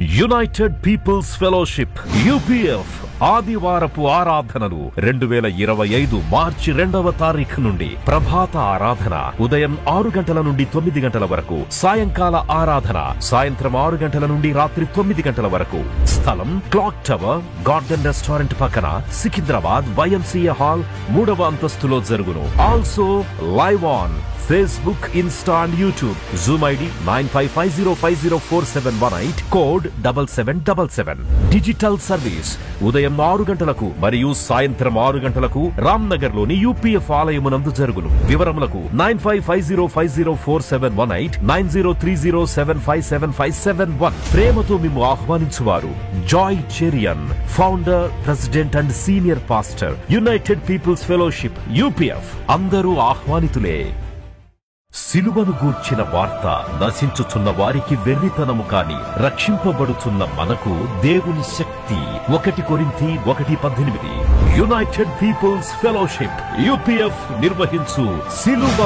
United Peoples fellowship UPF ఆదివారపు ఆరాధనలు 2025 మార్చి 2వ తారీఖు నుండి ప్రభాత ఆరాధన ఉదయం 6 గంటల నుండి 9 గంటల వరకు, సాయంకాల ఆరాధన సాయంత్రం 6 గంటల నుండి రాత్రి 9 గంటల వరకు. స్థలం క్లాక్ టవర్ గార్డెన్ రెస్టారెంట్ పక్కన, సికింద్రాబాద్ YMCA హాల్ 3వ అంతస్తులో జరుగును. Also live on Facebook, Insta and YouTube. Zoom ID 9550504718, code 7777. Digital service ఉదయం 6 గంటలకు మరియు సాయంత్రం 6 గంటలకు రామ్నగర్ లోని UPF ఆలయమునందు జరుగును. వివరములకు 9550504718, 9030757571. ప్రేమతో మిమ్ము ఆహ్వానించువారు Joy Cherian, founder, president and senior pastor, United Peoples Fellowship UPF. అందరూ ఆహ్వానితులే. సిలువను గూర్చిన వార్త నశించుచున్న వారికి వెర్రితనము కాని రక్షింపబడుచున్న మనకు దేవుని శక్తి. 1 కొరింథీ 1:18. యునైటెడ్ పీపుల్స్ ఫెలోషిప్ UPF నిర్వహించు సిలువ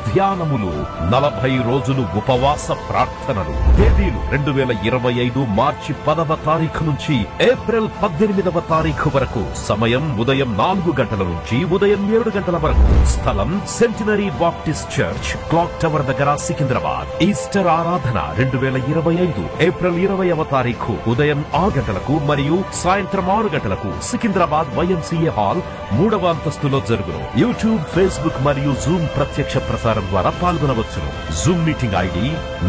ధ్యానములు 40 రోజులు ఉపవాస ప్రార్థనలు. తేదీలు 2025 మార్చి 10వ తారీఖు నుంచి ఏప్రిల్ 18వ తారీఖు వరకు. సమయం ఉదయం 4 గంటల నుంచి ఉదయం 7 గంటల వరకు. స్థలం centenary Baptist church, clock tower దగ్గర, సికింద్రాబాద్. ఈస్టర్ ఆరాధన 2025 ఏప్రిల్ 20వ తారీఖు ఉదయం 6 గంటలకు మరియు సాయంత్రం 6 గంటలకు సికింద్రాబాద్ YMCA హాల్ 3వ అంతస్తులో జరుగును. యూట్యూబ్, ఫేస్బుక్ మరియు జూమ్ ప్రత్యక్ష ప్రసారం ద్వారా పాల్గొనవచ్చును. Zoom meeting ID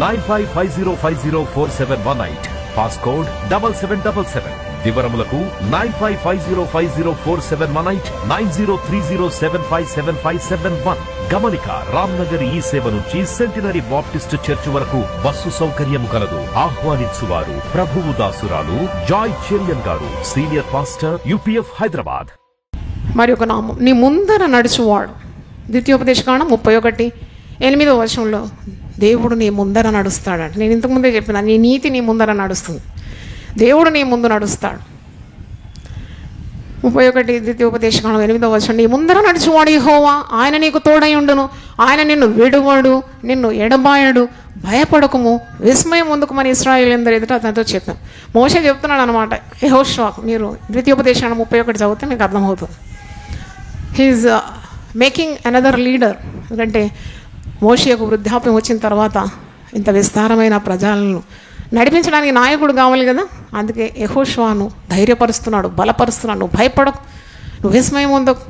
9550504718, passcode 7777. వివరములకు 9550504718, 9030757571. గమనిక, రామ్నగర్ ఈ సేవ నుంచి సెంటినరీ బాప్టిస్ట్ చర్చ్ వరకు బస్సు సౌకర్యం కలదు. ఆహ్వానించువారు ప్రభువు దాసురాలు జాయ్ చెరియన్ గారు, సీనియర్ పాస్టర్ UPF హైదరాబాద్. మరి ఒక నామం, నీ ముందర నడుచువాడు. ద్వితీయోపదేశకాండం 31:8వ వచనంలో దేవుడు నీ ముందర నడుస్తాడంట. నేను ఇంతకుముందే చెప్పిన, నీ నీతి నీ ముందర నడుస్తుంది. దేవుడు నీ ముందు నడుస్తాడు. 31 ద్వితీయోపదేశకాండం 8వ వచనం, నీ ముందర నడుచువాడు యెహోవా, ఆయన నీకు తోడై ఉండును, ఆయన నిన్ను విడువడు, నిన్ను ఎడబాయడు, భయపడకుము, విస్మయం పొందుకుమని ఇశ్రాయేలీయులందరి ఎదుట అతనితో చెప్పాను. మోషే చెప్తున్నాడు అనమాట యెహోషువకు. మీరు ద్వితీయోపదేశకాండం 31 చదివితే మీకు అర్థమవుతుంది. He's making another leader. ఎందుకంటే మోషేకు వృద్ధాప్యం వచ్చిన తర్వాత ఇంత విస్తారమైన ప్రజలను నడిపించడానికి నాయకుడు కావాలి కదా. అందుకే యెహోషువను ధైర్యపరుస్తున్నాడు, బలపరుస్తున్నాడు. నువ్వు భయపడకు, నువ్వు విస్మయం పొందకు,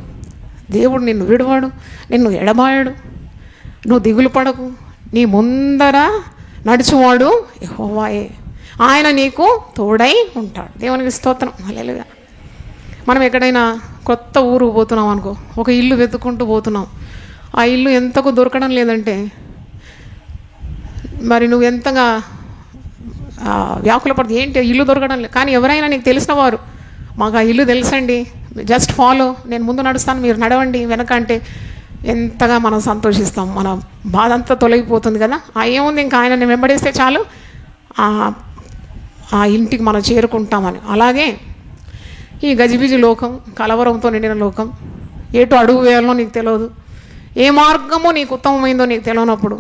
దేవుడు నిన్ను విడువాడు, నిన్ను ఎడబాయడు, నువ్వు దిగులు పడకు, నీ ముందర నడుచువాడు యెహోవాయే, ఆయన నీకు తోడై ఉంటాడు. దేవునికి స్తోత్రం. హల్లెలూయా. మనం ఎక్కడైనా కొత్త ఊరు పోతున్నాం అనుకో, ఒక ఇల్లు వెతుక్కుంటూ పోతున్నాం. ఆ ఇల్లు ఎంతకు దొరకడం లేదంటే మరి నువ్వు ఎంతగా వ్యాకులపడుతుంది. ఏంటి ఇల్లు దొరకడం లేదు. కానీ ఎవరైనా నీకు తెలిసిన వారు, మాకు ఆ ఇల్లు తెలుసండి, జస్ట్ ఫాలో, నేను ముందు నడుస్తాను, మీరు నడవండి వెనక అంటే ఎంతగా మనం సంతోషిస్తాం. మన బాధ అంతా తొలగిపోతుంది కదా. ఏముంది, ఇంకా ఆయనని వెంబడిస్తే చాలు ఆ ఇంటికి మనం చేరుకుంటామని. అలాగే ఈ గజిబిజి లోకం, కలవరంతో నిండిన లోకం, ఎటు అడుగు వేయాలో నీకు తెలియదు, ఏ మార్గమో నీకు ఉత్తమమైందో నీకు తెలియనప్పుడు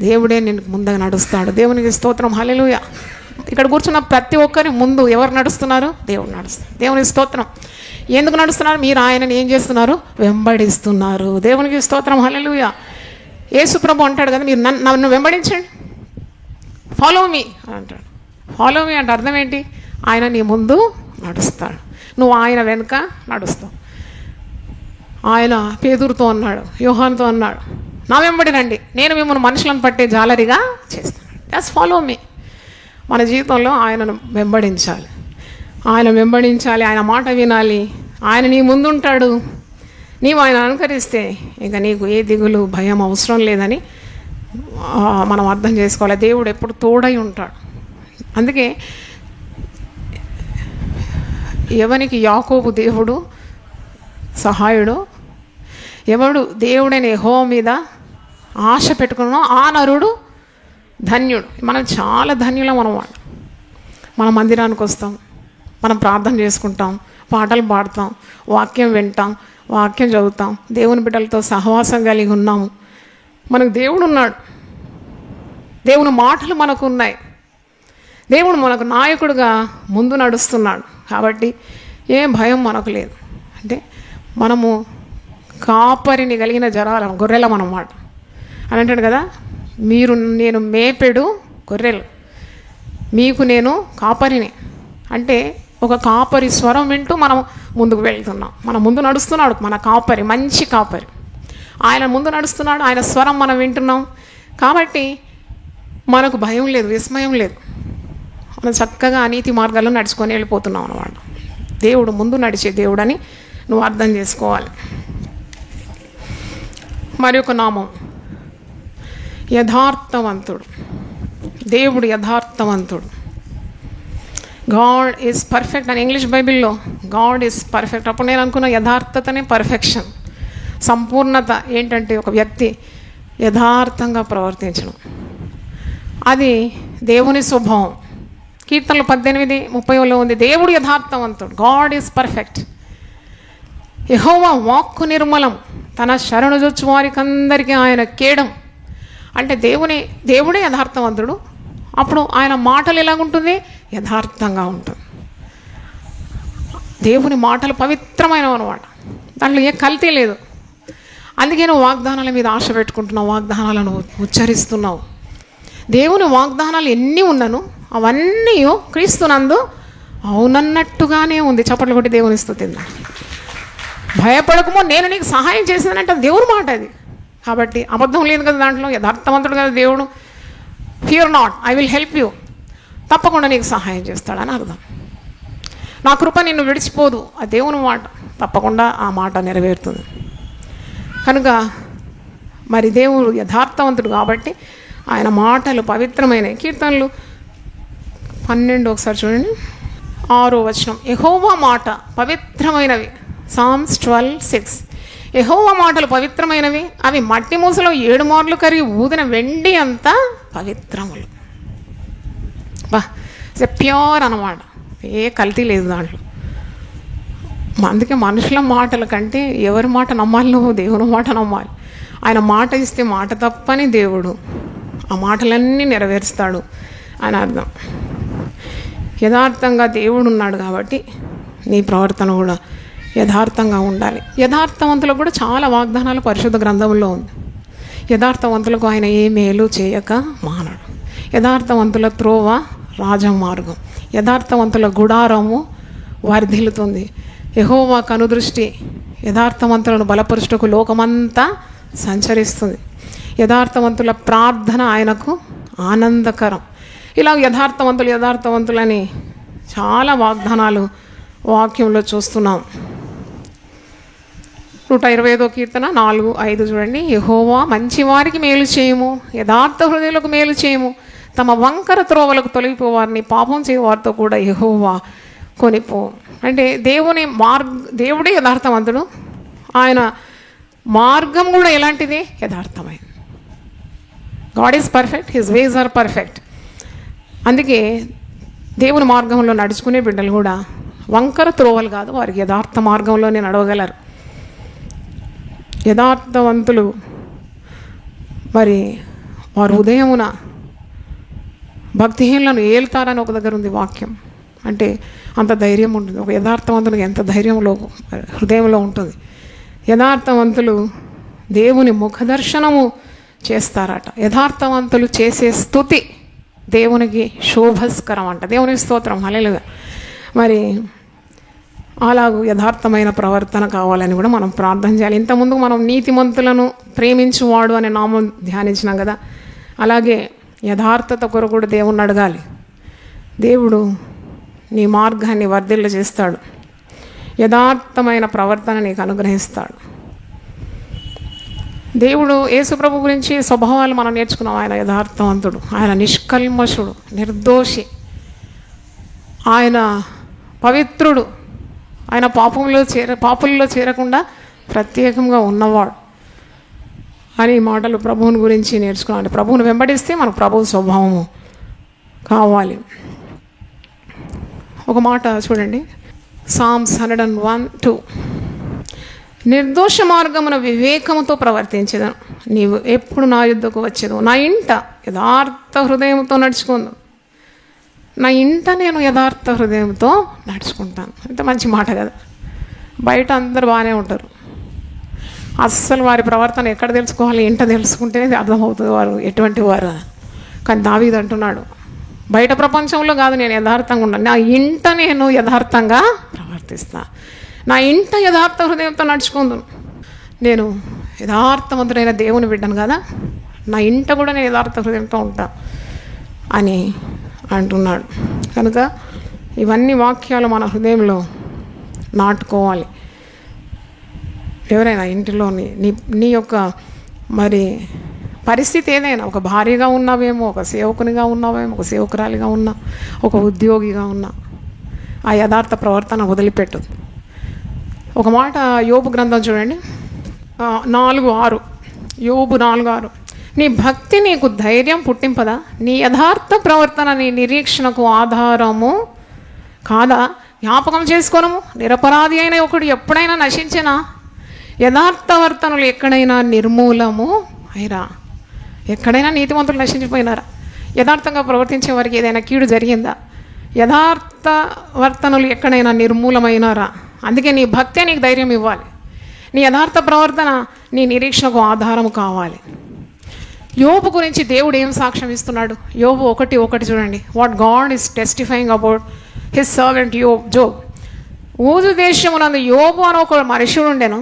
దేవుడే నిన్ను ముందుగా నడుస్తాడు. దేవునికి స్తోత్రం. హల్లెలూయా. ఇక్కడ కూర్చున్న ప్రతి ఒక్కరి ముందు ఎవరు నడుస్తున్నారు? దేవుడు నడుస్తారు. దేవునికి స్తోత్రం. ఎందుకు నడుస్తున్నారు? మీరు ఆయనని ఏం చేస్తున్నారు? వెంబడిస్తున్నారు. దేవునికి స్తోత్రం. హల్లెలూయా. యేసుప్రభు అంటాడు కదా, మీరు నన్ను వెంబడించండి, ఫాలో మీ అని అంటాడు. ఫాలో మీ అంటే అర్థం ఏంటి? ఆయన నీ ముందు నడుస్తాడు, నువ్వు ఆయన వెనుక నడుస్తావు. ఆయన పేతురుతో అన్నాడు, యోహానుతో అన్నాడు, నా వెంబడి రండి, నేను మిమ్మల్ని మనుషులను పట్టే జాలరిగా చేస్తాను. Just follow me. మన జీవితంలో ఆయనను వెంబడించాలి, ఆయన వెంబడించాలి, ఆయన మాట వినాలి. ఆయన నీ ముందుంటాడు, నీవు ఆయన అనుకరిస్తే ఇంకా నీకు ఏ దిగులు, భయం అవసరం లేదని మనం అర్థం చేసుకోవాలి. దేవుడు ఎప్పుడు తోడై ఉంటాడు. అందుకే ఎవనికి యాకోబు దేవుడు సహాయుడు, ఎవడు దేవుడైన యెహోవా మీద ఆశ పెట్టుకున్నాడో ఆ నరుడు ధన్యుడు. మనం చాలా ధన్యులం అన్నమాట. మన మందిరానికి వస్తాం, మనం ప్రార్థన చేసుకుంటాం, పాటలు పాడతాం, వాక్యం వింటాం, వాక్యం చదువుతాం, దేవుని బిడ్డలతో సహవాసం కలిగి ఉన్నాము. మనకు దేవుడు ఉన్నాడు, దేవుని మాటలు మనకు ఉన్నాయి. దేవుడు మనకు నాయకుడిగా ముందు నడుస్తున్నాడు కాబట్టి ఏం భయం మనకు లేదు. అంటే మనము కాపరిని కలిగిన గొర్రెలం అన్నమాట అని అంటాడు కదా, నేను మేపెడు గొర్రెలు, మీకు నేను కాపరిని. అంటే ఒక కాపరి స్వరం వింటూ మనం ముందుకు వెళ్తున్నాం. మన ముందు నడుస్తున్నాడు మన కాపరి, మంచి కాపరి. ఆయన ముందు నడుస్తున్నాడు, ఆయన స్వరం మనం వింటున్నాం. కాబట్టి మనకు భయం లేదు, విస్మయం లేదు. మనం చక్కగా అనీతి మార్గాల్లో నడుచుకొని వెళ్ళిపోతున్నాం అన్నమాట. దేవుడు ముందు నడిచే దేవుడని నువ్వు అర్థం చేసుకోవాలి. మరి ఒక నామం యథార్థవంతుడు. దేవుడు యథార్థవంతుడు. గాడ్ ఈజ్ పర్ఫెక్ట్ అని ఇంగ్లీష్ బైబిల్లో గాడ్ ఈజ్ పర్ఫెక్ట్. అప్పుడు నేను అనుకున్న యథార్థతనే పర్ఫెక్షన్, సంపూర్ణత. ఏంటంటే ఒక వ్యక్తి యథార్థంగా ప్రవర్తించడం, అది దేవుని స్వభావం. కీర్తనలు 18:30 ఉంది, దేవుడు యథార్థవంతుడు, గాడ్ ఈజ్ పర్ఫెక్ట్. యెహోవా వాక్కు నిర్మలం, తన శరణు జొచ్చు వారికి అందరికీ ఆయన కేడం. అంటే దేవుడే యథార్థవంతుడు. అప్పుడు ఆయన మాటలు ఎలాగుంటుంది? యథార్థంగా ఉంటుంది. దేవుని మాటలు పవిత్రమైనవి అన్నమాట, దాంట్లో ఏ కల్తీ లేదు. అందుకే నువ్వు వాగ్దానాల మీద ఆశ పెట్టుకుంటున్నావు, వాగ్దానాలను ఉచ్చరిస్తున్నావు. దేవుని వాగ్దానాలు ఎన్ని ఉన్నను అవన్నీ క్రీస్తునందు అవునన్నట్టుగానే ఉంది. చప్పట్లు కొట్టి దేవుని స్తుతిద్దాం. భయపడకమో, నేను నీకు సహాయం చేసినానంటే దేవుని మాట అది. కాబట్టి అబద్ధం లేదు కదా దాంట్లో, యథార్థవంతుడు కదా దేవుడు. Fear not, I will help you, తప్పకుండా నీకు సహాయం చేస్తాడని అర్థం. నా కృప నిన్ను విడిచిపోదు, ఆ దేవుని మాట, తప్పకుండా ఆ మాట నెరవేరుతుంది. కనుక మరి దేవుడు యథార్థవంతుడు కాబట్టి ఆయన మాటలు పవిత్రమైనవి. కీర్తనలు 12 ఒకసారి చూడండి, 6వ వచనం, యెహోవా మాట పవిత్రమైనవి. సామ్స్ 12:6. యెహోవా మాటలు పవిత్రమైనవి, అవి మట్టి మూసలో 7 మార్లు కరిగి ఊదిన వెండి అంతా పవిత్రములు. ప్యూర్ అన్నమాట, ఏ కల్తీ లేదు దాంట్లో. అందుకే మనుషుల మాటల కంటే ఎవరి మాట నమ్మాలి? నువ్వు దేవుని మాట నమ్మాలి. ఆయన మాట ఇస్తే మాట తప్పని దేవుడు ఆ మాటలన్నీ నెరవేరుస్తాడు అని అర్థం. యథార్థంగా దేవుడు ఉన్నాడు కాబట్టి నీ ప్రవర్తన కూడా యథార్థంగా ఉండాలి. యథార్థవంతులకు కూడా చాలా వాగ్దానాలు పరిశుద్ధ గ్రంథంలో ఉంది. యథార్థవంతులకు ఆయన ఏ మేలు చేయక మానడు. యథార్థవంతుల త్రోవ రాజమార్గం, యథార్థవంతుల గుడారము వర్ధిల్లుతుంది. యెహోవా కనుదృష్టి యథార్థవంతులను బలపరుచుటకు లోకమంతా సంచరిస్తుంది. యథార్థవంతుల ప్రార్థన ఆయనకు ఆనందకరం. ఇలా యథార్థవంతులని చాలా వాగ్దానాలు వాక్యంలో చూస్తున్నాం. 125వ కీర్తన 4:5 చూడండి, యెహోవా మంచివారికి మేలు చేయము, యథార్థ హృదయులకు మేలు చేయము, తమ వంకర త్రోవలకు తొలగిపోవారిని పాపం చేయవారితో కూడా యెహోవా కొనిపో. అంటే దేవుడే యథార్థవంతుడు, ఆయన మార్గం కూడా ఎలాంటిది? యథార్థమైనది. God is perfect, his ways are perfect. అందుకే దేవుని మార్గంలో నడుచుకునే బిడ్డలు కూడా వంకర త్రోవలు కాదు, వారికి యథార్థ మార్గంలోనే నడవగలరు. యథార్థవంతులు మరి వారు ఉదయమున భక్తిహీనులను ఏలుతారని ఒక దగ్గర ఉంది వాక్యం. అంటే అంత ధైర్యం ఉంటుంది ఒక యథార్థవంతునికి, ఎంత ధైర్యంలో హృదయంలో ఉంటుంది. యథార్థవంతులు దేవుని ముఖదర్శనము చేస్తారట. యథార్థవంతులు చేసే స్తుతి దేవునికి శోభస్కరం అంట. దేవునికి స్తోత్రం, హల్లెలూయా. మరి అలాగూ యథార్థమైన ప్రవర్తన కావాలని కూడా మనం ప్రార్థన చేయాలి. ఇంతకుముందు మనం నీతిమంతులను ప్రేమించువాడు అనే నామం ధ్యానించినాం కదా, అలాగే యథార్థత కొరకు కూడా దేవుణ్ణి అడగాలి. దేవుడు నీ మార్గాన్ని వర్ధిల్ల చేస్తాడు, యథార్థమైన ప్రవర్తన నీకు అనుగ్రహిస్తాడు. దేవుడు యేసుప్రభు గురించి స్వభావాలు మనం నేర్చుకున్నాం. ఆయన యథార్థవంతుడు, ఆయన నిష్కల్మషుడు, నిర్దోషి, ఆయన పవిత్రుడు, ఆయన పాపుల్లో చేరకుండా ప్రత్యేకంగా ఉన్నవాడు అని మాటలు ప్రభువుని గురించి నేర్చుకున్నాం. ప్రభువుని వెంబడిస్తే మనకు ప్రభువు స్వభావము కావాలి. ఒక మాట చూడండి, సామ్స్ 101:2, నిర్దోష మార్గమున వివేకముతో ప్రవర్తించేదను, నీవు ఎప్పుడు నా యుద్ధకు వచ్చేదు, నా ఇంట యథార్థ హృదయంతో నడుచుకుందు. నా ఇంట నేను యథార్థ హృదయంతో నడుచుకుంటాను. ఎంత మంచి మాట కదా. బయట అందరు బాగానే ఉంటారు, అస్సలు వారి ప్రవర్తన ఎక్కడ తెలుసుకోవాలి, ఇంట తెలుసుకుంటేనే అర్థమవుతుంది వారు ఎటువంటి వారు. కానీ దావీదు అంటున్నాడు, బయట ప్రపంచంలో కాదు నేను యథార్థంగా ఉన్నాను, నా ఇంట నేను యథార్థంగా ప్రవర్తిస్తా, నా ఇంట యథార్థ హృదయంతో నడుచుకుందును. నేను యథార్థవంతుడైన దేవుని బిడ్డను కదా, నా ఇంట కూడా నేను యథార్థ హృదయంతో ఉంటా అని అంటున్నాడు. కనుక ఇవన్నీ వాక్యాలు మన హృదయంలో నాటుకోవాలి. ఎవరైనా ఇంటిలో నీ యొక్క మరి పరిస్థితి ఏదైనా, ఒక భార్యగా ఉన్నావేమో, ఒక సేవకునిగా ఉన్నావేమో, ఒక సేవకురాలిగా ఉన్నా, ఒక ఉద్యోగిగా ఉన్నా, ఆ యథార్థ ప్రవర్తన వదిలిపెట్టు. ఒక మాట యోబు గ్రంథం చూడండి, 4:6. యోబు 4:6. నీ భక్తి నీకు ధైర్యం పుట్టింపదా, నీ యథార్థ ప్రవర్తన నీ నిరీక్షణకు ఆధారము కాదా, జ్ఞాపకం చేసుకోనము. నిరపరాధి అయిన ఒకడు ఎప్పుడైనా నశించినా, యథార్థవర్తనులు ఎక్కడైనా నిర్మూలము అయిరా. ఎక్కడైనా నీతివంతులు నశించిపోయినారా? యథార్థంగా ప్రవర్తించే వారికి ఏదైనా కీడు జరిగిందా? యథార్థవర్తనులు ఎక్కడైనా నిర్మూలమైనారా? అందుకే నీ భక్తే నీకు ధైర్యం ఇవ్వాలి, నీ యథార్థ ప్రవర్తన నీ నిరీక్షణకు ఆధారం కావాలి. యోబు గురించి దేవుడు ఏం సాక్ష్యం ఇస్తున్నాడు? యోబు 1:1 చూడండి. What God is testifying about his servant Job. ఊజు దేశమునందు యోబు అని ఒక మనుషుడు ఉండెను,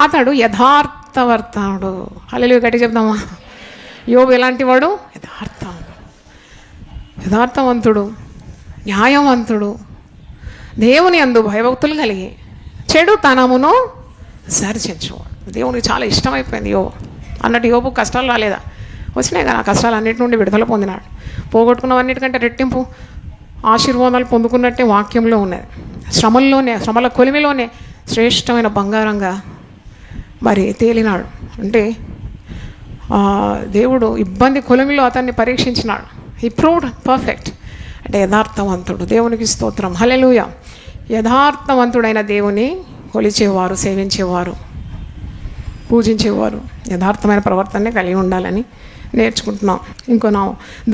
అతడు యథార్థవర్తనుడు. హల్లెలూయా గట్టి చెప్దామా. యోబు ఎలాంటి వాడు? యథార్థవంతుడు, న్యాయవంతుడు, దేవుని యందు భయభక్తులు కలిగి చెడుతనమును సరిచేసేవాడు. దేవునికి చాలా ఇష్టమైపోయింది యోబు. అన్నట్టు యోబు కష్టాలు రాలేదా? వచ్చినాయి కదా. ఆ కష్టాలు అన్నిటి నుండి విడుదల పొందినాడు. పోగొట్టుకున్నవన్నిటికంటే రెట్టింపు ఆశీర్వాదాలు పొందుకున్నట్టే వాక్యంలో ఉన్నది. శ్రమల కొలిమిలోనే శ్రేష్టమైన బంగారంగా మరి తేలినాడు. అంటే దేవుడు ఇబ్బంది కొలిమిలో అతన్ని పరీక్షించినాడు. He proved perfect. అంటే యథార్థవంతుడు. దేవునికి స్తోత్రం. హల్లెలూయా. యథార్థవంతుడైన దేవుని కొలిచేవారు, సేవించేవారు, పూజించేవారు యథార్థమైన ప్రవర్తననే కలిగి ఉండాలని నేర్చుకుంటున్నాం. ఇంకో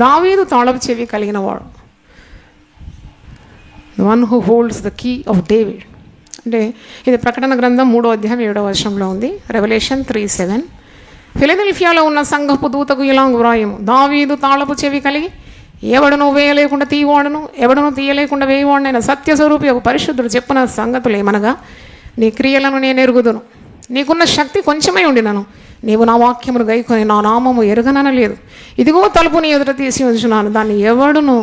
దావీదు తాళపు చెవి కలిగిన వాడు, one who holds the key of David. అంటే ఇది ప్రకటన గ్రంథం 3:7 ఉంది. రెవల్యూషన్ 3:7. ఫిలదెల్ఫియాలో ఉన్న సంఘపు దూతకు ఇలా వ్రాయము, దావీదు తాళపు చెవి కలిగి ఎవడను వేయలేకుండా తీయవాడును, ఎవడను తీయలేకుండా వేయవాడునైన సత్యస్వరూపి ఒక పరిశుద్ధుడు చెప్పిన సంగతులు ఏమనగా, నీ క్రియలను నేను ఎరుగుదును, నీకున్న శక్తి కొంచెమై ఉండినను, నీవు నా వాక్యమును గైకొని నా నామము ఎరుగననలేదు. ఇదిగో తలుపు నీ ఎదుట తీసి ఉంచున్నాను, దాన్ని ఎవడును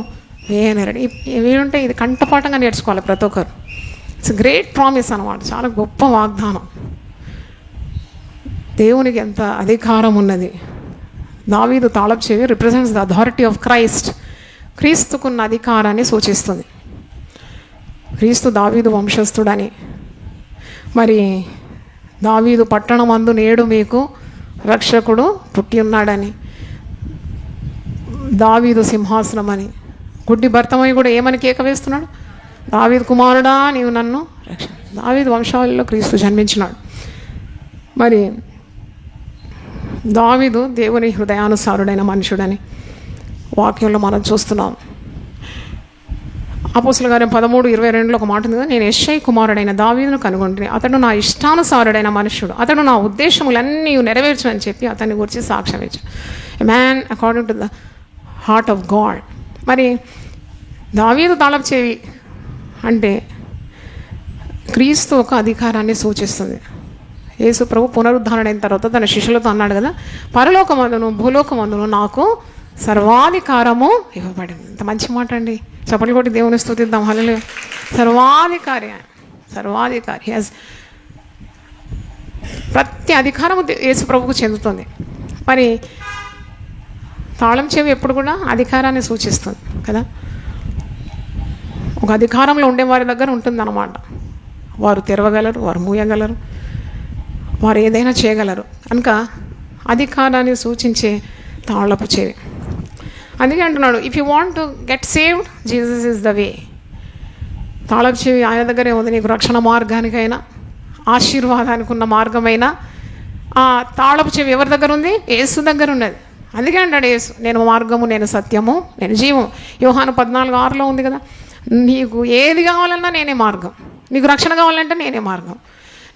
వేయనరని. వీడుంటే ఇది కంఠపాఠంగా నేర్చుకోవాలి ప్రతి ఒక్కరు. ఇట్స్ గ్రేట్ ప్రామిస్ అన్నమాట. చాలా గొప్ప వాగ్దానం. దేవునికి ఎంత అధికారం ఉన్నది. దావీదు తాళపు చెవి represents the authority of Christ. క్రీస్తుకున్న అధికారాన్ని సూచిస్తుంది. క్రీస్తు దావీదు వంశస్థుడని. మరి దావీదు పట్టణమందు నేడు మీకు రక్షకుడు పుట్టి ఉన్నాడని, దావీదు సింహాసనం అని. గుడ్డి భర్తమై కూడా ఏమని కేక వేస్తున్నాడు? దావీదు కుమారుడా నీవు నన్ను రక్ష. దావీదు వంశావళిలో క్రీస్తు జన్మించినాడు. మరి దావీదు దేవుని హృదయానుసారుడైన మనుషుడని వాక్యంలో మనం చూస్తున్నాం. అపోస్తలుల కార్యం 13:22 ఒక మాట ఉంది కదా, నేను యెష్షై కుమారుడైన దావీదును కనుగొంటిని, అతడు నా ఇష్టానుసారుడైన మనుషుడు, అతడు నా ఉద్దేశములన్నీ నెరవేర్చు అని చెప్పి అతన్ని గురించి సాక్ష్యం ఇచ్చాడు. A man according to the heart of God. మరి దావీదు తాళపు చెవి అంటే క్రీస్తు ఒక అధికారాన్ని సూచిస్తుంది. యేసు ప్రభు పునరుద్ధరణైన తర్వాత తన శిష్యులతో అన్నాడు కదా, పరలోకమందును భూలోకమందును నాకు సర్వాధికారము ఇవ్వబడింది. ఇంత మంచి మాట అండి. చప్పట్లు కొట్టి దేవుని స్తుతిద్దాం. హల్లెలూయా. సర్వాధికారి, సర్వాధికారి. ప్రతి అధికారము యేసు ప్రభువుకు చెందుతుంది. మరి తాళం చెవి ఎప్పుడు కూడా అధికారాన్ని సూచిస్తుంది కదా. ఒక అధికారంలో ఉండే వారి దగ్గర ఉంటుందన్నమాట. వారు తెరవగలరు, వారు మూయగలరు, వారు ఏదైనా చేయగలరు. కనుక అధికారాన్ని సూచించే తాళపు చెవి. అందుకే అంటున్నాడు, if you want to get saved, Jesus is the way. తాళపు చెవి ఆయన దగ్గరే ఉంది. నీకు రక్షణ మార్గానికైనా ఆశీర్వాదానికి ఉన్న మార్గమైనా ఆ తాళపు చెవి ఎవరి దగ్గర ఉంది? యేసు దగ్గర ఉన్నది. అందుకే అంటాడు యేసు, నేను మార్గము, నేను సత్యము, నేను జీవం. యోహాను 14:6 ఉంది కదా, నీకు ఏది కావాలన్నా నేనే మార్గం, నీకు రక్షణ కావాలంటే నేనే మార్గం,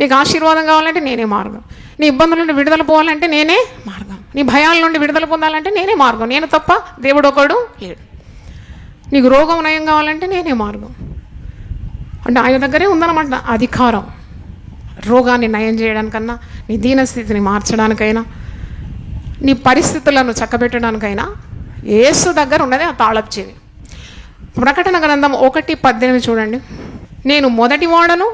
నీకు ఆశీర్వాదం కావాలంటే నేనే మార్గం, నీ ఇబ్బందుల నుండి విడుదల పోవాలంటే నేనే మార్గం, నీ భయాల నుండి విడుదల పొందాలంటే నేనే మార్గం, నేను తప్ప దేవుడు ఒకడు లేడు, నీకు రోగం నయం కావాలంటే నేనే మార్గం. అంటే ఆయన దగ్గరే ఉందన్నమాట అధికారం. రోగాన్ని నయం చేయడానికన్నా, నీ దీనస్థితిని మార్చడానికైనా, నీ పరిస్థితులను చక్కబెట్టడానికైనా యేసు దగ్గర ఉన్నదే ఆ తాళపు చెవి. ప్రకటన గ్రంథం 1:18 చూడండి. నేను మొదటి వాడను,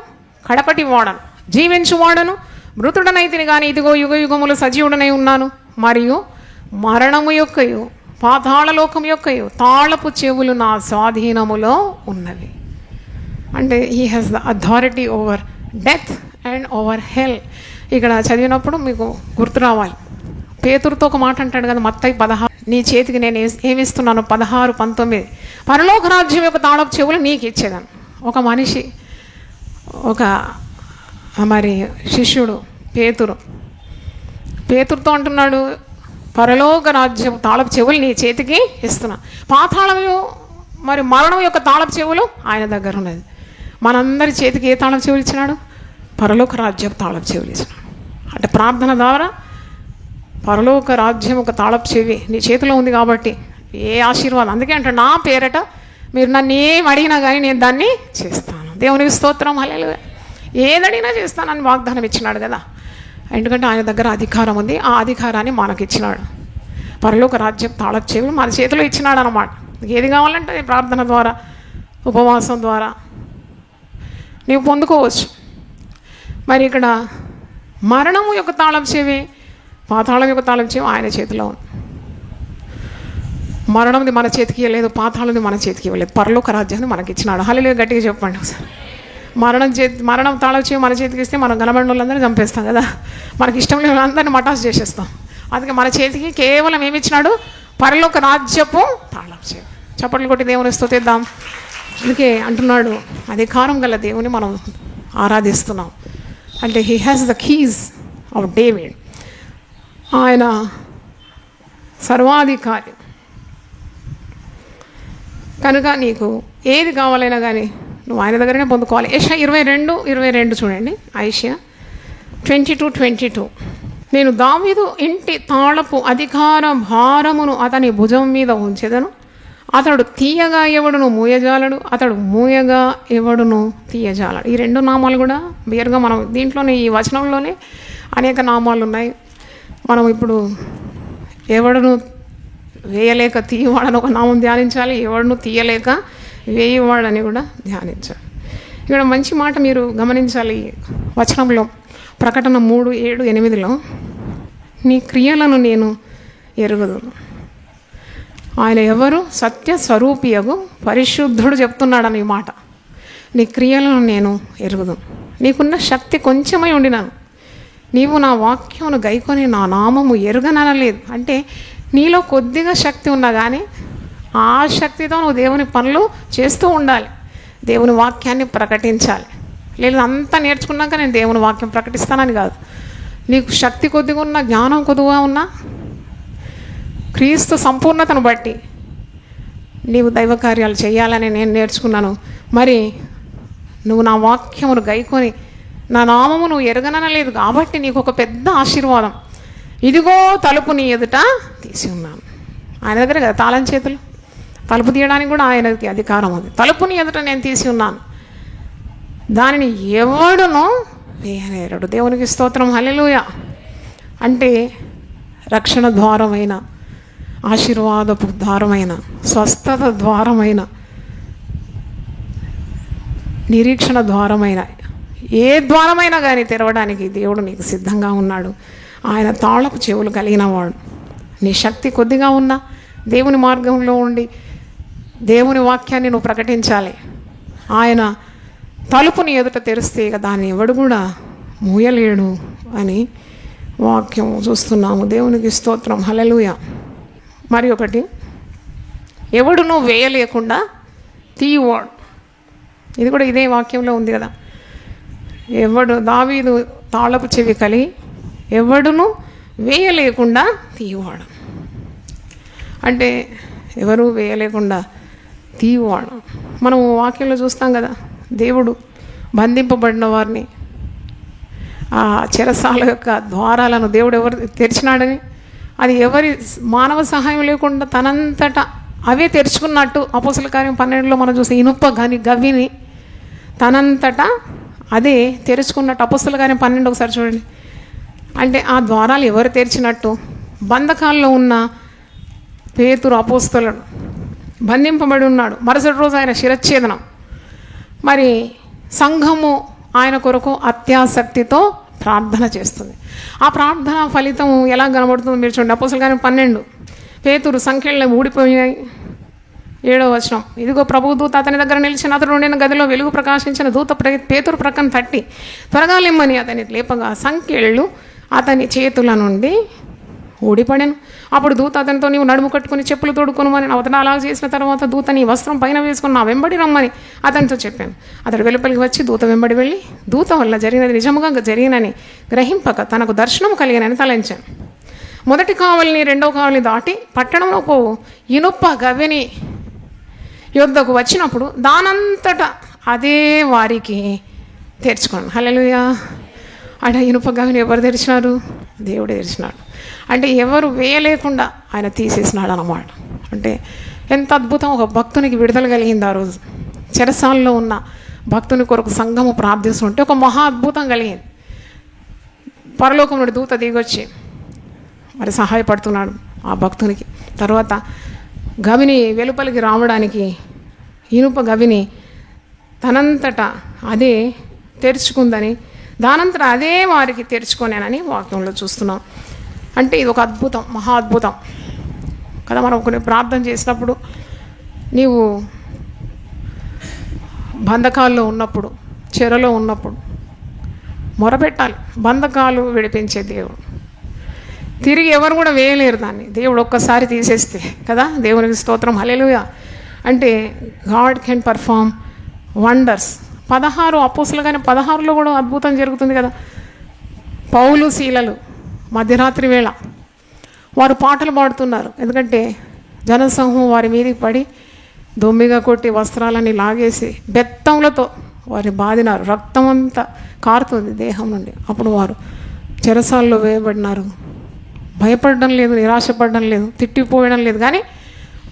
కడపటి వాడను, జీవించువాడను, మృతుడనైతిని కానీ ఇదిగో యుగ యుగములు సజీవుడనై ఉన్నాను, మరియు మరణము యొక్కయు పాతాళలోకం యొక్కయు తాళపు చెవులు నా స్వాధీనములో ఉన్నవి. అంటే he has the authority over death and over hell. ఇక్కడ చదివినప్పుడు మీకు గుర్తు రావాలి, పేతురుతో ఒక మాట అంటాడు కదా, మత్తయి 16, నీ చేతికి నేను ఏమిస్తున్నాను, 16-19, పరలోక రాజ్యం యొక్క తాళపు చెవులు నీకు ఇచ్చేదాన్ని. ఒక మనిషి, ఒక మరి శిష్యుడు పేతురుతో అంటున్నాడు, పరలోక రాజ్యం తాళపు చెవులు నీ చేతికి ఇస్తున్నా. పాతాళము మరి మరణం యొక్క తాళపు చెవులు ఆయన దగ్గర ఉన్నది. మనందరి చేతికి ఏ తాళపు చెవులు ఇచ్చినాడు? పరలోక రాజ్యం తాళపు చెవులు ఇచ్చినాడు. అంటే ప్రార్థన ద్వారా పరలోక రాజ్యం ఒక తాళపు చెవి నీ చేతిలో ఉంది కాబట్టి ఏ ఆశీర్వాదం. అందుకే అంటే నా పేరట మీరు నన్ను ఏం అడిగినా కానీ నేను దాన్ని చేస్తాను. దేవునికి స్తోత్రం, హల్లెలూయా. ఏదడిగినా చేస్తానని వాగ్దానం ఇచ్చినాడు కదా. ఎందుకంటే ఆయన దగ్గర అధికారం ఉంది. ఆ అధికారాన్ని మనకి ఇచ్చినాడు. పరలోక రాజ్యం తాళపు చెవులు మన చేతిలో ఇచ్చినాడు అన్నమాట. ఏది కావాలంటే ప్రార్థన ద్వారా, ఉపవాసం ద్వారా నీవు పొందుకోవచ్చు. మరి ఇక్కడ మరణము యొక్క తాళపు చెవి, పాతాళం యొక్క తాళపు చెవి ఆయన చేతిలో ఉంది. మరణంది మన చేతికి ఇవ్వలేదు, పాతాళంది మన చేతికి ఇవ్వలేదు, పరలోక రాజ్యాన్ని మనకి ఇచ్చినాడు. హల్లెలూయా, గట్టిగా చెప్పండి ఒకసారి. మరణం తాళపు చెవి మన చేతికి ఇస్తే మనం గనబడిన వాళ్ళందరినీ చంపేస్తాం కదా, మనకి ఇష్టం లేని వాళ్ళందరినీ మటాస్ చేసేస్తాం. అందుకే మన చేతికి కేవలం ఏమి ఇచ్చినాడు? పరలోక రాజ్యపు తాళపు చెవి. చప్పట్లు కొట్టి దేవుని స్తుతిద్దాం. అందుకే అంటున్నాడు, అధికారం గల దేవుని మనం ఆరాధిస్తున్నాం. అంటే he has the keys of David. ఆయన సర్వాధికారి కనుక నీకు ఏది కావాలైనా కానీ నువ్వు ఆయన దగ్గరనే పొందుకోవాలి. యెషయా 22:22 చూడండి. యెషయా 22:22, నేను దావీదు ఇంటి తాళపు అధికార భారమును అతని భుజం మీద ఉంచెదను, అతడు తీయగా ఎవడును మూయజాలడు, అతడు మూయగా ఎవడును తీయజాలడు. ఈ 2 నామాలు కూడా వేరుగా మనం దీంట్లోనే ఈ వచనంలోనే అనేక నామాలు ఉన్నాయి. మనం ఇప్పుడు ఎవడును వేయలేక తీయవాడని ఒక నామం ధ్యానించాలి, ఎవడును తీయలేక వేయవాడని కూడా ధ్యానించాలి. ఇక్కడ మంచి మాట మీరు గమనించాలి. వచనంలో ప్రకటన 3:7-8, నీ క్రియలను నేను ఎరుగుదును. ఆయన ఎవరు? సత్య స్వరూపియగు పరిశుద్ధుడు చెప్తున్నాడని ఈ మాట. నీ క్రియలను నేను ఎరుగుదును. నీకున్న శక్తి కొంచెమై ఉండినాను, నీవు నా వాక్యమును గైకొని నా నామము ఎరుగననలేదు. అంటే నీలో కొద్దిగా శక్తి ఉన్నా కానీ ఆ శక్తితో నువ్వు దేవుని పనులు చేస్తూ ఉండాలి, దేవుని వాక్యాన్ని ప్రకటించాలి. లేదు అంతా నేర్చుకున్నాక నేను దేవుని వాక్యం ప్రకటిస్తానని కాదు. నీకు శక్తి కొద్దిగా ఉన్నా, జ్ఞానం కొద్దిగా ఉన్నా, క్రీస్తు సంపూర్ణతను బట్టి నీవు దైవ కార్యాలు చేయాలని నేను నేర్చుకున్నాను. మరి నువ్వు నా వాక్యమును గైకొని నా నామము నువ్వు ఎరగననలేదు కాబట్టి నీకు ఒక పెద్ద ఆశీర్వాదం. ఇదిగో తలుపు నీ ఎదుట తీసి ఉన్నాను. ఆయన దగ్గర కదా తాళం చేతులు, తలుపు తీయడానికి కూడా ఆయనకి అధికారం ఉంది. తలుపుని ఎదుట నేను తీసి ఉన్నాను, దానిని ఎవడును వేయనేరడు. దేవునికి స్తోత్రం, హల్లెలూయా. అంటే రక్షణ ద్వారమైన, ఆశీర్వాదపు ద్వారమైన, స్వస్థత ద్వారమైన, నిరీక్షణ ద్వారమైన, ఏ ద్వారమైనా కానీ తెరవడానికి దేవుడు నీకు సిద్ధంగా ఉన్నాడు. ఆయన తాళపు చెవులు కలిగిన వాడు. నీ శక్తి కొద్దిగా ఉన్నా దేవుని మార్గంలో ఉండి దేవుని వాక్యాన్ని నువ్వు ప్రకటించాలి. ఆయన తలుపుని ఎదుట తెరిస్తే ఇక దాన్ని ఎవడు కూడా మూయలేడు అని వాక్యం చూస్తున్నాము. దేవునికి స్తోత్రం, హల్లెలూయా. మరి ఒకటి, ఎవడును వేయలేకుండా తీయవాడు. ఇది కూడా ఇదే వాక్యంలో ఉంది కదా. ఎవడు దావీదు తాళపు చెవి కలిగి ఎవడును వేయలేకుండా తీయవాడు. అంటే ఎవరు వేయలేకుండా తీవాడు. మనం వాక్యంలో చూస్తాం కదా, దేవుడు బంధింపబడిన వారిని ఆ చెరసాల యొక్క ద్వారాలను దేవుడు ఎవరు తెరిచినాడని, అది ఎవరి మానవ సహాయం లేకుండా తనంతటా అవే తెరుచుకున్నట్టు అపోస్తల కార్యం 12లో మనం చూస్తే ఇనుప గవిని తనంతటా అదే తెరుచుకున్నట్టు. అపోస్తల కార్యం 12 ఒకసారి చూడండి. అంటే ఆ ద్వారాలు ఎవరు తెరిచినట్టు? బంధకాల్లో ఉన్న పేతురు అపోస్తలుడు బంధింపబడి ఉన్నాడు. మరుసటి రోజు ఆయన శిరచ్ఛేదనం. మరి సంఘము ఆయన కొరకు అత్యాసక్తితో ప్రార్థన చేస్తుంది. ఆ ప్రార్థన ఫలితం ఎలా కనబడుతుందో మీరు చూడండి. అపోస్తల కార్యం 12 పేతురు సంఖ్యలు ఊడిపోయాయి. 7వ వచనం, ఇదిగో ప్రభు దూత అతని దగ్గర నిలిచిన అతడు ఉండిన గదిలో వెలుగు ప్రకాశించిన దూత పేతురు ప్రక్కన తట్టి త్వరగా లెమ్మని అతని లేపగా సంఖ్యలు అతని చేతుల నుండి ఊడిపడెను. అప్పుడు దూత అతనితో, నీవు నడుము కట్టుకుని చెప్పులు తోడుకొనుమని, అతను అలా చేసిన తర్వాత దూత నీ వస్త్రం పైన వేసుకుని నా వెంబడి రమ్మని అతనితో చెప్పాను. అతడు వెలుపలికి వచ్చి దూత వెంబడి వెళ్ళి దూత వల్ల జరిగినది నిజముగా జరిగినని గ్రహింపక తనకు దర్శనం కలిగినని తలంచాను. మొదటి కావలిని రెండవ కావలిని దాటి పట్టణంలో పోవు ఇనుప గవిని యొద్దకు వచ్చినప్పుడు దానంతటా అదే వారికి తెరుచుకున్నాను. హల్లెలూయా. అంటే ఇనుప గవిని ఎవరు తెరిచినారు? దేవుడే తెరిచినాడు. అంటే ఎవరు వేయలేకుండా ఆయన తీసేసినాడు అన్నమాట. అంటే ఎంత అద్భుతం! ఒక భక్తునికి విడుదల కలిగింది ఆ రోజు. చెరసాల్లో ఉన్న భక్తుని కొరకు సంఘము ప్రార్థిస్తుంటే ఒక మహా అద్భుతం కలిగింది. పరలోకం నుండి దూత దిగొచ్చి మరి సహాయపడుతున్నాడు ఆ భక్తునికి. తర్వాత గవిని వెలుపలికి రావడానికి ఇనుప గవిని తనంతటా అదే తెరుచుకుందని, దానంతటా అదే వారికి తెరుచుకోనేనని వాక్యంలో చూస్తున్నాం. అంటే ఇది ఒక అద్భుతం, మహా అద్భుతం కదా. మనం కొన్ని ప్రార్థన చేసినప్పుడు నీవు బంధకాల్లో ఉన్నప్పుడు, చెరలో ఉన్నప్పుడు మొరపెట్టాలి. బంధకాలు విడిపించే దేవుడు. తిరిగి ఎవరు కూడా వేయలేరు దాన్ని. దేవుడు ఒక్కసారి తీసేస్తే కదా. దేవునికి స్తోత్రం, హల్లెలూయా. అంటే గాడ్ కెన్ పర్ఫార్మ్ వండర్స్. 16 అపోస్తలు కానీ 16లో కూడా అద్భుతం జరుగుతుంది కదా. పౌలు శీలలు మధ్యరాత్రి వేళ వారు పాటలు పాడుతున్నారు. ఎందుకంటే జనసమూహం వారి మీదకి పడి దొమ్మిగా కొట్టి వస్త్రాలని లాగేసి బెత్తంలతో వారిని బాధినారు. రక్తం అంతా కారుతుంది దేహం నుండి. అప్పుడు వారు చెరసాల్లో వేయబడినారు. భయపడడం లేదు, నిరాశపడడం లేదు, తిట్టిపోయడం లేదు. కానీ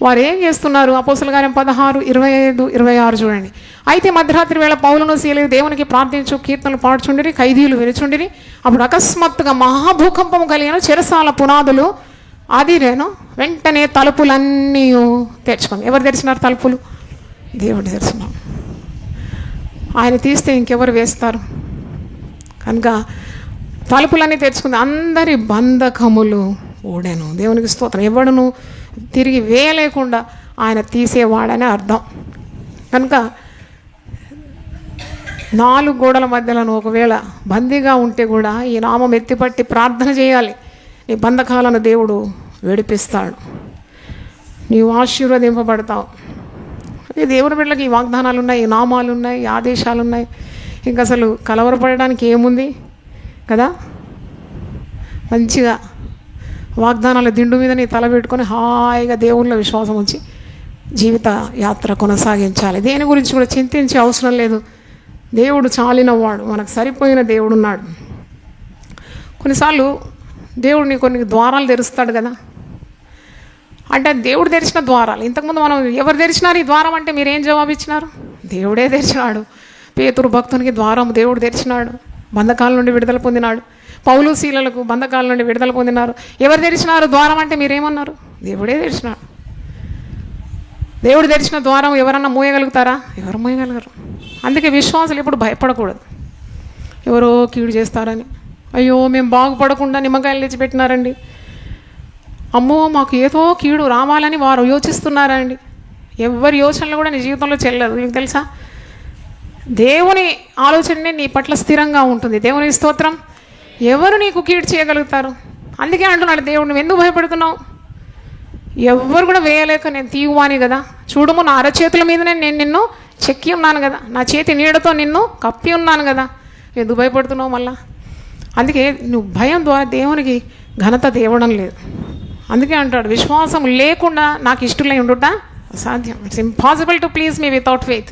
వారు ఏం చేస్తున్నారు? అపోస్తల కార్యం 16, 25, 26 చూడండి. అయితే మధ్యరాత్రి వేళ పౌలును సీలయు దేవునికి ప్రార్థించు కీర్తనలు పాడుచుండిరి, ఖైదీలు విరుచుండిరి. అప్పుడు అకస్మాత్తుగా మహాభూకంపం కలిగిన చెరసాల పునాదులు అదిరేను. వెంటనే తలుపులన్నీ తెరుచుకుంది. ఎవరు తెరిచినారు తలుపులు? దేవుడు తెరిచినారు. ఆయన తీస్తే ఇంకెవరు వేస్తారు? కనుక తలుపులన్నీ తెరుచుకుంది. అందరి బంధకములు ఊడాను. దేవునికి స్తోత్రం. ఎవడును తిరిగి వేయలేకుండా ఆయన తీసేవాడని అర్థం. కనుక 4 గోడల మధ్యలో ఒకవేళ బందీగా ఉంటే కూడా ఈ నామం ఎత్తిపట్టి ప్రార్థన చేయాలి. నీ బంధకాలను దేవుడు విడిపిస్తాడు. నీవు ఆశీర్వదింపబడతావు. ఈ దేవుని బిడ్డలకి ఈ వాగ్దానాలు ఉన్నాయి, ఈ నామాలు ఉన్నాయి, ఈ ఆదేశాలు ఉన్నాయి. ఇంకా అసలు కలవరపడడానికి ఏముంది కదా. మంచిగా వాగ్దానాల దిండు మీద నీ తల పెట్టుకొని హాయిగా దేవుళ్ళ విశ్వాసం ఉంచి జీవిత యాత్ర కొనసాగించాలి. దేని గురించి కూడా చింతించే అవసరం లేదు. దేవుడు చాలినవాడు, మనకు సరిపోయిన దేవుడు ఉన్నాడు. కొన్నిసార్లు దేవుడిని కొన్ని ద్వారాలు తెరుస్తాడు కదా. అంటే దేవుడు తెరిచిన ద్వారాలు. ఇంతకుముందు మనం ఎవరు తెరిచినారు ఈ ద్వారం అంటే మీరేం జవాబు ఇచ్చినారు? దేవుడే తెరిచినాడు. పేతురు భక్తునికి ద్వారం దేవుడు తెరిచినాడు. బంధకాల నుండి విడుదల పొందినాడు. పౌలు శీలలకు బంధకాల నుండి విడుదల పొందినారు. ఎవరు తెరిచినారు ద్వారం అంటే మీరేమన్నారు? దేవుడే తెరిచినాడు. దేవుడు తెరిచిన ద్వారం ఎవరన్నా మోయగలుగుతారా? ఎవరు మోయగలగరు. అందుకే విశ్వాసులు ఎప్పుడు భయపడకూడదు. ఎవరో కీడు చేస్తారని, అయ్యో మేము బాగుపడకుండా నిమ్మకాయలు తెచ్చిపెట్టినారండి, అమ్మో మాకు ఏదో కీడు రావాలని వారు యోచిస్తున్నారండి. ఎవరి యోచనలు కూడా నీ జీవితంలో చెల్లదు. నీకు తెలుసా? దేవుని ఆలోచనే నీ పట్ల స్థిరంగా ఉంటుంది. దేవుని స్తోత్రం. ఎవరు నీకు కీడు చేయగలుగుతారు? అందుకే అంటున్నాడు దేవుడు, నువ్వు ఎందుకు భయపడుతున్నావు? ఎవరు కూడా వేయలేక నేను తీయువాని కదా. చూడము నా అరచేతుల మీదనే నేను నిన్ను చెక్కి ఉన్నాను కదా, నా చేతి నీడతో నిన్ను కప్పి ఉన్నాను కదా, ఎందుకు భయపడుతున్నావు మళ్ళా? అందుకే నువ్వు భయం ద్వారా దేవునికి ఘనత తేవడం లేదు. అందుకే అంటాడు, విశ్వాసం లేకుండా నాకు ఇష్టలై ఉండుట అసాధ్యం. It's impossible to please me without faith.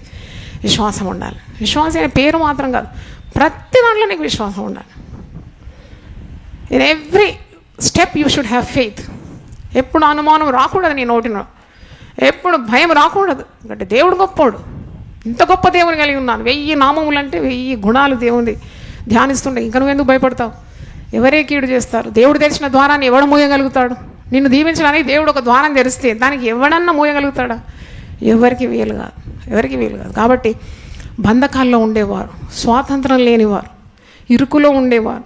విశ్వాసం ఉండాలి. విశ్వాసం అనే పేరు మాత్రం కాదు, ప్రతి దాంట్లో నీకు విశ్వాసం ఉండాలి. In every step you should have faith. ఎప్పుడు అనుమానం రాకూడదు నీ నోటిలో, ఎప్పుడు భయం రాకూడదు. అంటే దేవుడు గొప్పోడు, ఇంత గొప్ప దేవుని కలిగి ఉన్నాను. 1000 నామములు అంటే 1000 గుణాలు దేవుని ధ్యానిస్తుండే. ఇంకా నువ్వెందుకు భయపడతావు? ఎవరే కీడు చేస్తారు? దేవుడు తెరిచిన ద్వారాన్ని ఎవడు మూయగలుగుతాడు? నిన్ను దీవించడానికి దేవుడు ఒక ద్వారం తెరిస్తే దానికి ఎవడన్నా మూయగలుగుతాడా? ఎవరికి వీలు కాదు, ఎవరికి వీలు కాదు. కాబట్టి బంధకాల్లో ఉండేవారు, స్వాతంత్రం లేనివారు, ఇరుకులో ఉండేవారు.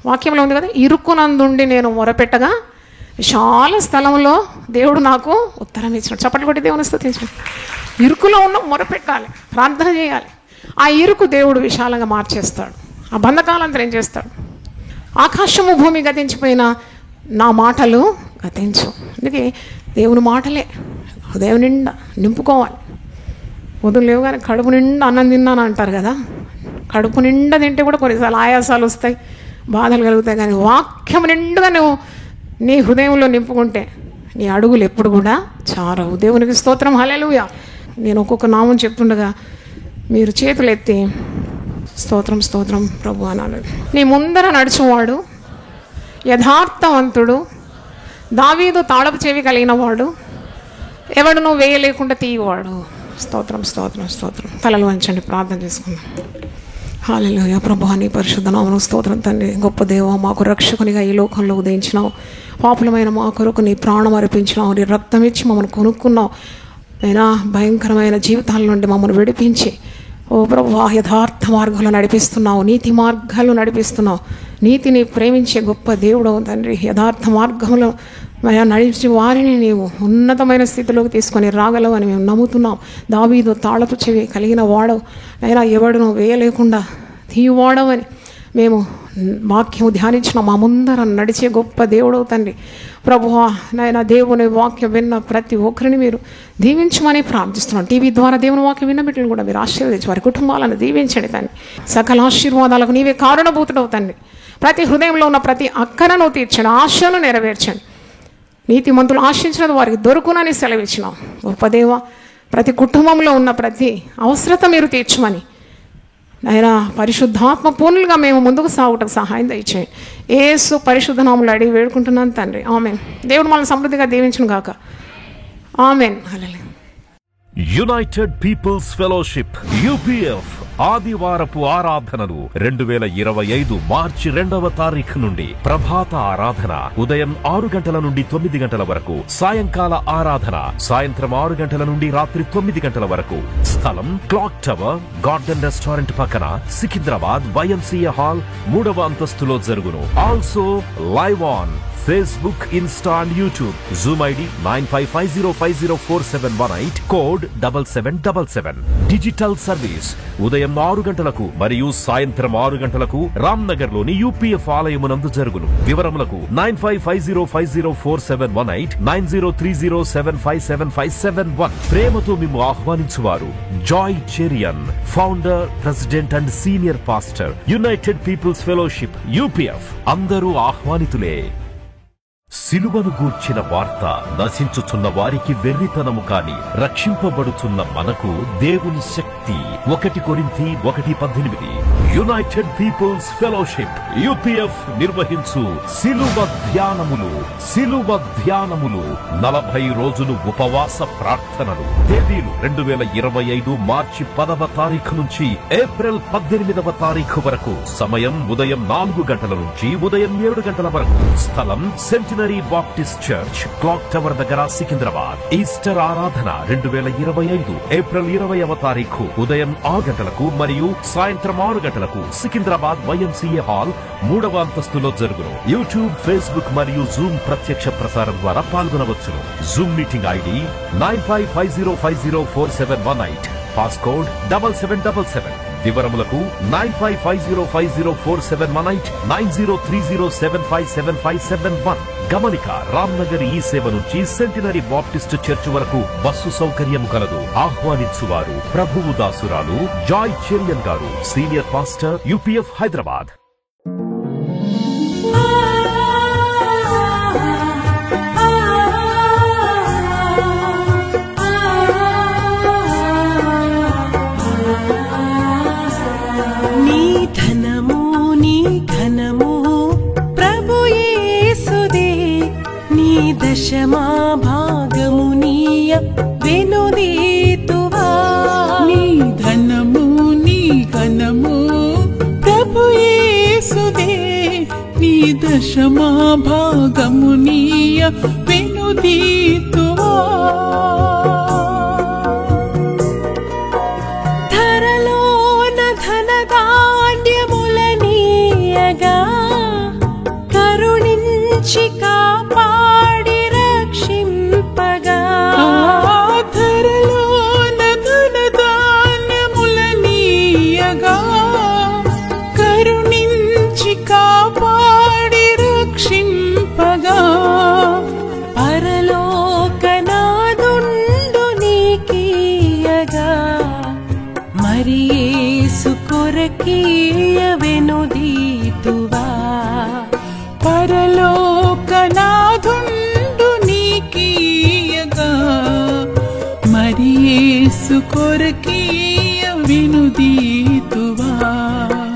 వాక్యంలో ఉంది కదా, ఇరుకునందుండి నేను మొరపెట్టగా విశాల స్థలంలో దేవుడు నాకు ఉత్తరం ఇచ్చినాడు. చప్పట్లు కొట్టి దేవుని స్తుతించండి. ఇరుకులో ఉన్న మొరపెట్టాలి, ప్రార్థన చేయాలి. ఆ ఇరుకు దేవుడు విశాలంగా మార్చేస్తాడు. ఆ బంధకాలంతా ఏం చేస్తాడు? ఆకాశము భూమి గతించిపోయినా నా మాటలు గతించు. అందుకే దేవుని మాటలే హృదయం నిండా నింపుకోవాలి. ఉదయం లేవుగానే కడుపు నిండా అన్నం తిన్నాను అంటారు కదా. కడుపు నిండా తింటే కూడా కొన్నిసార్లు ఆయాసాలు వస్తాయి, బాధలు కలుగుతాయి. కానీ వాక్యం నిండుగా నువ్వు నీ హృదయంలో నింపుకుంటే నీ అడుగులు ఎప్పుడు కూడా చారవు. దేవునికి స్తోత్రం, హల్లెలూయా. నేను ఒక్కొక్క నామం చెప్తుండగా మీరు చేతులు ఎత్తి స్తోత్రం స్తోత్రం ప్రభు అనాలి. నీ ముందర నడుచువాడు, యథార్థవంతుడు, దావీదు తాళపు చెవి కలిగిన వాడు, ఎవడును వేయలేకుండా తీయవాడు. స్తోత్రం స్తోత్రం స్తోత్రం. తలలు వంచండి, ప్రార్థన చేసుకుందాం. హల్లెలూయా. ప్రభువా నీ పరిశుద్ధ నామమున స్తోత్రం తండ్రి. గొప్ప దేవా, మాకు రక్షకునిగా ఈ లోకంలో ఉదయించినావు. పాపులమైన మా కొరకు నీ ప్రాణం అర్పించినావు, నీ రక్తం ఇచ్చి మమ్మల్ని కొనుక్కున్నావు. అయినా భయంకరమైన జీవితాల నుండి మమ్మల్ని విడిపించి ఓ ప్రభువా యథార్థ మార్గాలు నడిపిస్తున్నావు, నీతి మార్గాలు నడిపిస్తున్నావు. నీతిని ప్రేమించే గొప్ప దేవుడవు తండ్రి. యథార్థ మార్గంలో నడిచి వారిని నీవు ఉన్నతమైన స్థితిలోకి తీసుకొని రాగలవు అని మేము నమ్ముతున్నాం. దావీదు తాళపు చెవి కలిగిన వాడవు, అయినా ఎవడును వేయలేకుండా తీయవాడవని మేము వాక్యం ధ్యానించిన మా ముందర నడిచే గొప్ప దేవుడవు తండ్రి. ప్రభువా నాయన దేవుని వాక్యం విన్న ప్రతి ఒక్కరిని మీరు దీవించమని ప్రార్థిస్తున్నాం. టీవీ ద్వారా దేవుని వాక్యం విన్న బిడ్డలు కూడా మీరు ఆశీర్వదించి వారి కుటుంబాలను దీవించండి తండ్రి. సకల ఆశీర్వాదాలకు నీవే కారణభూతుడవు తండ్రి. ప్రతి హృదయంలో ఉన్న ప్రతి అక్కరను తీర్చండి, ఆశను నెరవేర్చండి. నీతిమంతులు ఆశించినది వారికి దొరుకునని సెలవిచ్చినాం. గొప్ప దేవ, ప్రతి కుటుంబంలో ఉన్న ప్రతి అవసరత మీరు తీర్చమని ఆయన పరిశుద్ధాత్మ పూర్ణులుగా మేము ముందుకు సాగుటకు సహాయం దయచేయండి. యేసు పరిశుద్ధ నామములో అడిగి వేడుకుంటున్నాను తండ్రి, ఆమేన్. దేవుడు మనల్ని సమృద్ధిగా దీవించును గాక, ఆమేన్. హల్లెలూయా. యునైటెడ్ పీపుల్స్ ఫెలోషిప్ UPF ఆదివారపు ఆరాధనలు 2025 మార్చి 2వ తారీఖు నుండి ప్రభాత ఆరాధన ఉదయం 6 గంటల నుండి 9 గంటల వరకు, సాయంకాల ఆరాధన సాయంత్రం 6 గంటల నుండి రాత్రి 9 గంటల వరకు. స్థలం క్లాక్ టవర్ గార్డెన్ రెస్టారెంట్ పక్కన, సికింద్రాబాద్ YMCA హాల్ 3వ అంతస్తులో జరుగును. Also live on Facebook, Insta and YouTube. Zoom ID 9550504718, code 7777. Digital service ఉదయం 6 గంటలకు మరియు సాయంత్రం 6 గంటలకు రామ్నగర్ లోని UPF ఆలయమునందు జరుగును. వివరములకు 9550504718, 9030757571. ప్రేమతో మేము ఆహ్వానించువారు Joy Cherian, founder, president and senior pastor, United Peoples Fellowship UPF. అందరూ ఆహ్వానితులే. సిలువను గూర్చిన వార్త నశించుచున్న వారికి వెర్రితనము కాని రక్షింపబడుచున్న మనకు దేవుని శక్తి. 1 కొరింథీ 1:18. యునైటెడ్ పీపుల్స్ ఫెలోషిప్ UPF నిర్వహించు సిలువ ధ్యానములు. 40 రోజులు ఉపవాస ప్రార్థనలు. తేదీలు 2025 మార్చి 10వ తారీఖు నుంచి ఏప్రిల్ 18వ తారీఖు వరకు. సమయం ఉదయం 4 గంటల నుంచి ఉదయం 7 గంటల వరకు. స్థలం centenary Baptist church, clock tower దగ్గర, సికింద్రాబాద్. ఈస్టర్ ఆరాధన 2025 ఏప్రిల్ 20వ తారీఖు ఉదయం 6 గంటలకు మరియు సాయంత్రం 6 గంటలకు సికింద్రాబాద్ YMCA హాల్ 3వ అంతస్తులో జరుగును. యూట్యూబ్, ఫేస్బుక్ మరియు జూమ్ ప్రత్యక్ష ప్రసారం ద్వారా పాల్గొనవచ్చును. Zoom meeting ID 9550504718, passcode 7777. వివరములకు 9550504718, 9030757571. గమనిక, రామ్నగర్ ఈ సేవ నుంచి సెంటినరీ బాప్టిస్ట్ చర్చ్ వరకు బస్సు సౌకర్యం కలదు. ఆహ్వానించువారు ప్రభువు దాసురాలు జాయ్ చెరియన్ గారు, సీనియర్ పాస్టర్ UPF హైదరాబాద్. దశమా భాగమునీయ వెనుదీతువా ధరలోన ధనధాన్యములనీయగా కరుణించి కాపాడి రక్షింపగా ధరలోన ధనధాన్యములనీయగా కరుణించి కాపాడి రక్షింపగా పరలోకనాదుండు నీకీయగా మరి యేసు కొరకీయ వెనుదీతువా పరలోకనాథుండు నీకీయగా మరి యేసు కొరకీయ వెనుదీతువా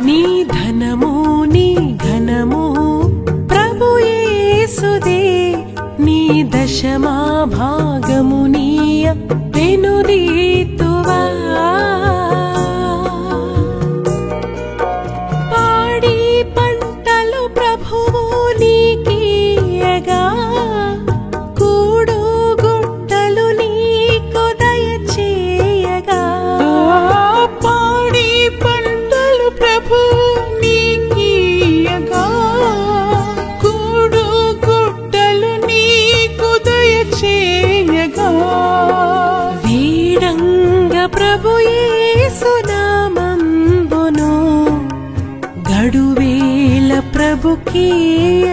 నీ ధనము నీ ఘనము ప్రభు యేసుదే నీ దశమా భాగమునీయ వెనుదీతువా పాడి పంటలు ప్రభువు నీకీయగా కూడు గుట్టలు నీకు దయచేయగా పాడి పంటలు ప్రభు నీకీయగా కూడు గుట్టలు నీకు దయచేయగా వీడంగ ప్రభు యేసు నామంబును గడువేల ప్రభుకీయ